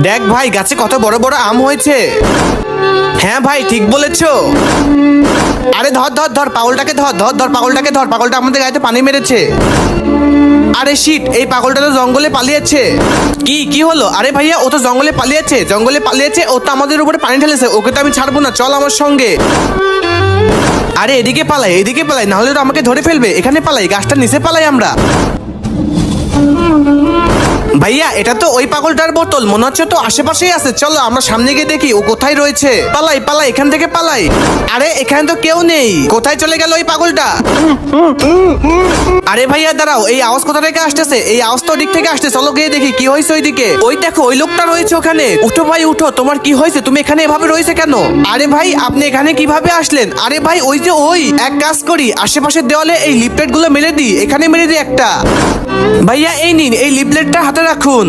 দেখ ভাই, গাছে কত বড় বড় আম হয়েছে। হ্যাঁ ভাই, ঠিক বলেছো। আরে ধর ধর ধর পাগলটাকে, ধর ধর ধর পাগলটাকে ধর, পাগলটা আমাদের গায়ে পানি মেরেছে। আরে শিট, এই পাগলটা তো জঙ্গলে পালিয়েছে। কি কি হলো? আরে ভাইয়া, ও তো জঙ্গলে পালিয়েছে, জঙ্গলে পালিয়েছে। ও তো আমাদের উপরে পানি ঢেলেছে, ওকে তো আমি ছাড়বো না, চল আমার সঙ্গে। আরে এদিকে পালাই, এদিকে পালাই, নাহলে তো আমাকে ধরে ফেলবে। এখানে পালাই, গাছটার নিচে পালাই আমরা। ভাইয়া, এটা তো ওই পাগলটার বোতল, মনে হচ্ছে তো আশেপাশেই আছে। চলো আমরা সামনে গিয়ে দেখি ও কোথায় রয়েছে। পালাই পালাই, এখান থেকে পালাই। আরে এখানে তো কেউ নেই, কোথায় চলে গেল ওই পাগলটা? আরে ভাইয়া দাঁড়াও, এই আওয়াজ কোথা থেকে আসতেছে? এই আওয়াজ তো ওদিক থেকে আসছে, চলো গিয়ে দেখি কি হয়েছে ওইদিকে। ওই দেখো, ওই লোকটা রয়েছে ওখানে। উঠো ভাই উঠো, তোমার কি হয়েছে? তুমি এখানে এভাবে রয়েছে কেন? আরে ভাই, আপনি এখানে কিভাবে আসলেন? আরে ভাই, ওই যে ওই, এক কাজ করি, আশেপাশের দেওয়ালে এই লিফলেট গুলো মেরে দিই, এখানে মেরে দিই একটা। ভাইয়া এই নিন, এই লিফলেটটা হাতে রাখুন।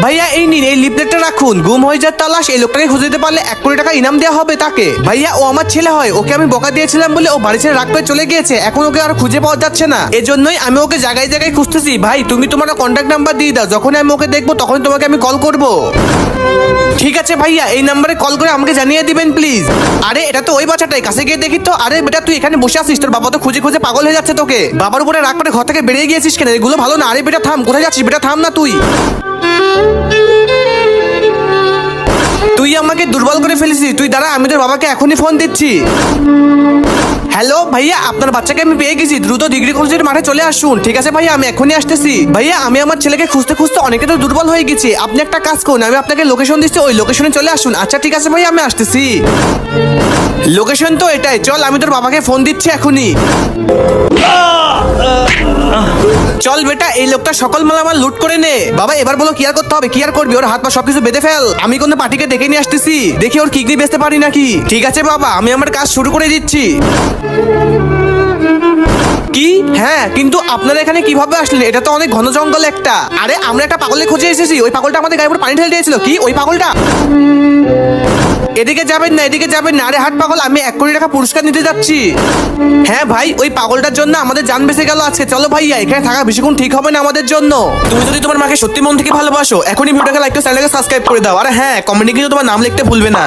ভাইয়া এই নিন, এই লিফলেটটা রাখুন। গুম হয়ে যাওয়ার তালাশ, এই লোকটাকে খুঁজে দিতে পারলে 1 কোটি টাকা ইনাম দেওয়া হবে তাকে। ভাইয়া, ও আমার ছেলে হয়, ওকে আমি বকা দিয়েছিলাম বলে ও বাড়ি ছেড়ে রাগ করে চলে গিয়েছে। এখন ওকে আর খুঁজে পাওয়া যাচ্ছে না, এজন্যই আমি ওকে জায়গায় জায়গায় খুঁজতেছি। ভাই তুমি তোমার কন্ট্যাক্ট নাম্বার দিয়ে দাও, যখন আমি ওকে দেখবো তখন তোমাকে আমি কল করব। ঠিক আছে ভাইয়া, এই নাম্বারে কল করে আমাকে জানিয়ে দিবেন প্লিজ। আরে এটা তো ওই বাচ্চাটাই, কাছে গিয়ে দেখি তো। আরে বেটা, তুই এখানে বসে আছিস, তোর বাবা তো খুঁজে খুঁজে পাগল হয়ে যাচ্ছে তোকে। বাবার উপরে রাগ করে ঘর থেকে বেরিয়ে গিয়েছিস কেন? এগুলো ভালো না। আরে বেটা থাম, কোথায় যাচ্ছিস বেটা? থাম না তুই। তুই আমাকে দুর্বল করে ফেলেছিস। তুই দাঁড়া, আমি তোর বাবাকে এখনই ফোন দিচ্ছি। হ্যালো ভাইয়া, আপনার বাচ্চাকে আমি পেয়ে গেছি, দ্রুত ডিগ্রি কলেজের মাঠে চলে আসুন। ঠিক আছে ভাইয়া, আমি এখনই আসতেছি। ভাইয়া, আমি আমার ছেলেকে খুঁজতে খুঁজতে অনেকে তো দুর্বল হয়ে গেছি। আপনি একটা কাজ করুন, আমি আপনাকে লোকেশন দিচ্ছি, ওই লোকেশনে চলে আসুন। আচ্ছা ঠিক আছে ভাইয়া, আমি আসতেছি। লোকেশন তো এটাই, চল আমি তোর বাবাকে ফোন দিচ্ছি এখনই। চল বেটা, এই লোকটা সকল মালামাল লুট করে নে। বাবা এবার বলো কি আর করতে হবে? কি আর করবি? ওর হাত পা সবকিছু বেঁধে ফেল। আমি কোনো পার্টিকে ডেকে নিয়ে আসতেছি, দেখি ওর কিডনি বেচতে পারি নাকি। ঠিক আছে বাবা, আমি আমার কাজ শুরু করে দিচ্ছি। কি? হ্যাঁ, কিন্তু আপনারা এখানে কিভাবে আসলেন? এটা তো অনেক ঘন জঙ্গল একটা। আরে আমরা একটা পাগলের খোঁজে এসেছি, ওই পাগলটা আমাদের গায়ে উপর পানি ঢেলে দিয়েছিল। কি ওই পাগলটা? এদিকে যাবেন না, এদিকে যাবেন না। আরে হাট পাগল, আমি 1 কোটি টাকা পুরস্কার নিতে যাচ্ছি। হ্যাঁ ভাই, ওই পাগলটার জন্য আমাদের জান বেঁচে গেল আজকে। চলো ভাইয়া, এখানে থাকা বেশিক্ষণ ঠিক হবে না আমাদের জন্য। তুমি যদি তোমার মাকে সত্যি মন থেকে ভালোবাসো, এখনই ভিডিওটাকে লাইক করে চ্যানেলকে সাবস্ক্রাইব করে দাও। আর হ্যাঁ, কমেন্টে কিন্তু তোমার নাম লিখতে ভুলবে না।